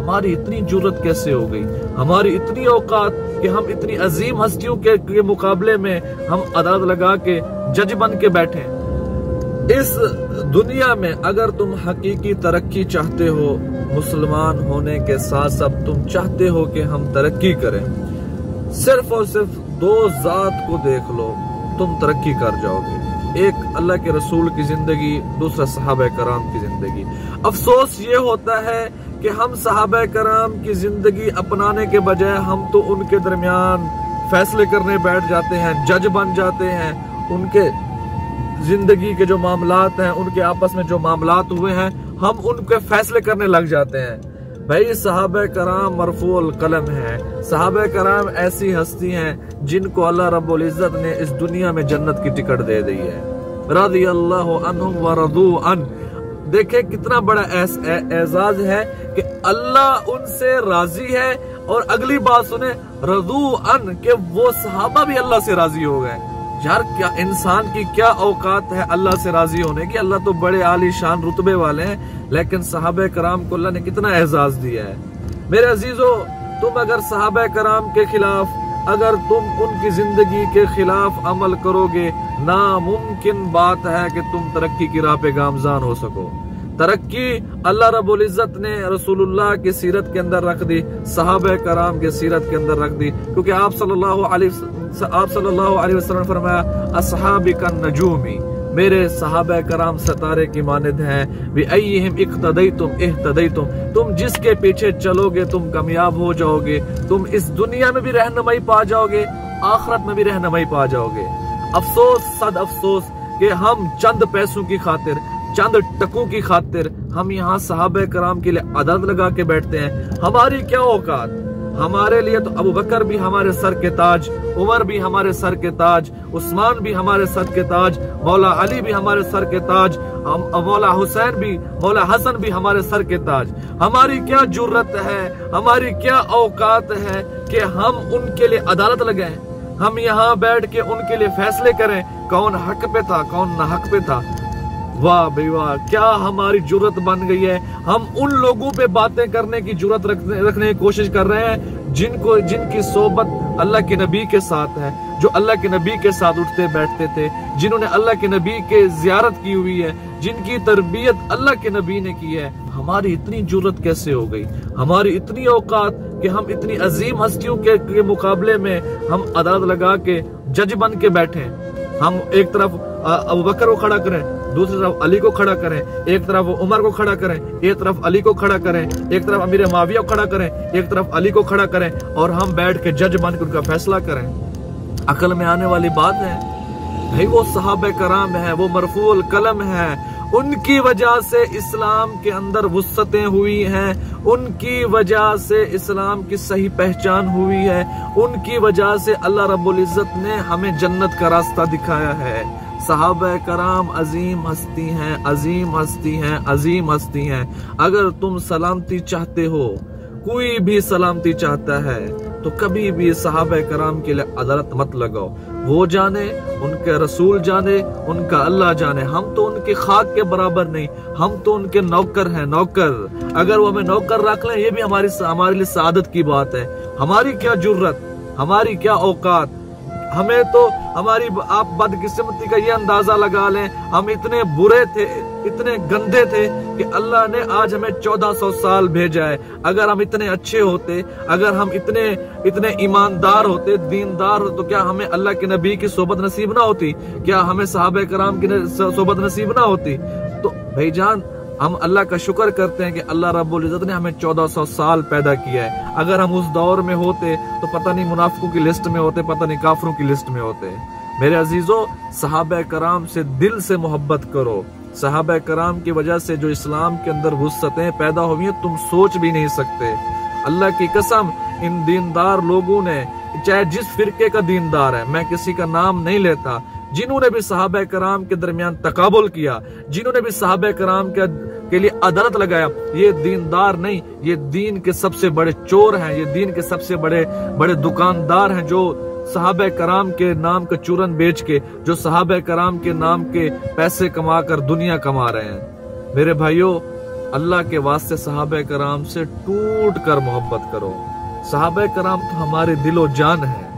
हमारी इतनी जुर्रत कैसे हो गई, हमारी इतनी औकात कि हम इतनी अजीम हस्तियों के मुकाबले में हम अदालत लगा के जज बन के बैठे। इस दुनिया में अगर तुम हकीकी तरक्की चाहते हो, मुसलमान होने के साथ साथ तुम चाहते हो कि हम तरक्की करें, सिर्फ और सिर्फ दो जात को देख लो, तुम तरक्की कर जाओगे। एक अल्लाह के रसूल की जिंदगी, दूसरा सहाबा कराम की जिंदगी। अफसोस ये होता है कि हम सहाबा कराम की जिंदगी अपनाने के बजाय हम तो उनके दरमियान फैसले करने बैठ जाते हैं, जज बन जाते हैं। उनके जिंदगी के जो मामलात हैं, उनके आपस में जो मामलात हुए हैं, हम उनके फैसले करने लग जाते हैं। भाई सहाबा कराम मरफूल कलम है। सहाबा कराम ऐसी हस्ती हैं जिनको अल्लाह रब्बुल इज्जत ने इस दुनिया में जन्नत की टिकट दे दी है। रज़ियल्लाहु अन्हुम व रज़ू अन। देखे कितना बड़ा एजाज है कि अल्लाह उनसे राजी है। और अगली बात सुने, रज़ू अन, के वो सहाबा भी अल्लाह से राजी हो गए। यार क्या इंसान की क्या औकात है अल्लाह से राजी होने की। अल्लाह तो बड़े आली शान रुतबे वाले हैं, लेकिन सहाबा कराम को अल्लाह ने कितना एजाज दिया है। मेरे अजीजों, तुम अगर सहाबा कराम के खिलाफ, अगर तुम उनकी जिंदगी के खिलाफ अमल करोगे, नामुमकिन बात है कि तुम तरक्की की राह पे गामजान हो सको। तरक्की अल्लाह रब्बुल इज्जत ने रसूलुल्लाह की सीरत के अंदर रख दी, सहाबा कराम की सीरत के अंदर रख दी, क्योंकि आप सल्लल्लाहु अलैहि वसल्लम फरमाया, अस्हाबी कन नजूमी, मेरे सहाबा कराम सितारे की मानिद हैं। बिअय्यिहिम इक्तदैतुम इह्तदैतुम, तुम जिसके पीछे चलोगे तुम कामयाब हो जाओगे। तुम इस दुनिया में भी रहनुमाई पा जाओगे, आखिरत में भी रहनुमाई पा जाओगे। अफसोस सद अफसोस कि हम चंद पैसों की खातिर, चंद टकों की खातिर हम यहाँ सहाबा कराम के लिए अदालत लगा के बैठते हैं। हमारी क्या औकात। हमारे लिए तो अबू बकर भी हमारे सर के ताज, उमर भी हमारे सर के ताज, उस्मान भी हमारे सर के ताज, मौला अली भी हमारे सर के ताज, मौला हुसैन भी, मौला हसन भी हमारे सर के ताज। हमारी क्या जुर्रत है, हमारी क्या औकात है कि हम उनके लिए अदालत लगाएं, हम यहाँ बैठ के उनके लिए फैसले करें कौन हक पे था, कौन ना हक पे था। वाह भाई वाह, क्या हमारी जुर्रत बन गई है। हम उन लोगों पे बातें करने की जुर्रत रखने की कोशिश कर रहे हैं जिनकी सोबत अल्लाह के नबी के साथ है, जो अल्लाह के नबी के साथ उठते बैठते थे, जिन्होंने अल्लाह के नबी के जियारत की हुई है, जिनकी तरबियत अल्लाह के नबी ने की है। हमारी इतनी जुर्रत कैसे हो गई, हमारी इतनी औकात कि हम इतनी अजीम हस्तियों के मुकाबले में हम अदालत लगा के जज बन के बैठे। हम एक तरफ अबू बकर को खड़ा करें, दूसरी तरफ अली को खड़ा करें, एक तरफ उमर को खड़ा करें, एक तरफ अली को खड़ा करें, एक तरफ अमीर मुआविया को खड़ा करें, एक तरफ अली को खड़ा करें, और हम बैठ के जज बन के उनका फैसला करें। अकल में आने वाली बात है भाई। वो सहाबा कराम है, वो मरफूल कलम है, उनकी वजह से इस्लाम के अंदर वुस्सतें हुई हैं, उनकी वजह से इस्लाम की सही पहचान हुई है, उनकी वजह से अल्लाह रब्बुल इज्जत ने हमें जन्नत का रास्ता दिखाया है। सहाबा कराम अजीम हस्ती हैं, अजीम हस्ती हैं, अजीम हस्ती हैं। अगर तुम सलामती चाहते हो, कोई भी सलामती चाहता है, तो कभी भी सहाबा कराम के लिए अदालत मत लगाओ। वो जाने, उनके रसूल जाने, उनका अल्लाह जाने, हम तो उनके खाक के बराबर नहीं, हम तो उनके नौकर हैं, नौकर। अगर वो हमें नौकर रख लें, ये भी हमारे लिए सादत की बात है। हमारी क्या जुर्रत, हमारी क्या औकात। हमें तो हमारी आप बदकिस्मती का ये अंदाजा लगा लें, हम इतने बुरे थे, इतने गंदे थे कि अल्लाह ने आज हमें 1400 साल भेजा है। अगर हम इतने अच्छे होते, अगर हम इतने ईमानदार होते, दीनदार होते, तो क्या हमें अल्लाह के नबी की सोबत नसीब ना होती? क्या हमें सहाबा कराम की सोबत नसीब ना होती? तो भाईजान, हम अल्लाह का शुक्र करते हैं कि अल्लाह रब्बुल इज्जत ने हमें 1400 साल पैदा किया है। अगर हम उस दौर में होते तो पता नहीं मुनाफिकों की लिस्ट में होते, पता नहीं काफरों की लिस्ट में होते। मेरे अजीजों, सहाबा कराम से दिल से मोहब्बत करो। सहाबा कराम की वजह से जो इस्लाम के अंदर वुस्सतें पैदा हुई हैं, तुम सोच भी नहीं सकते। अल्लाह की कसम, इन दीनदार लोगों ने, चाहे जिस फिरके का दीनदार है, मैं किसी का नाम नहीं लेता, जिन्होंने भी सहाबा कराम के दरमियान तकाबुल किया, जिन्होंने भी सहाबा कराम के लिए अदालत लगाया, ये दीनदार नहीं, ये दीन के सबसे बड़े चोर हैं, ये दीन के सबसे बड़े दुकानदार हैं, जो सहाबा कराम के नाम का चूरन बेच के, जो सहाबा कराम के नाम के पैसे कमाकर दुनिया कमा रहे हैं। मेरे भाइयों, अल्लाह के वास्ते सहाबा कराम से टूट कर मोहब्बत करो। सहाबा कराम तो हमारे दिलो जान है।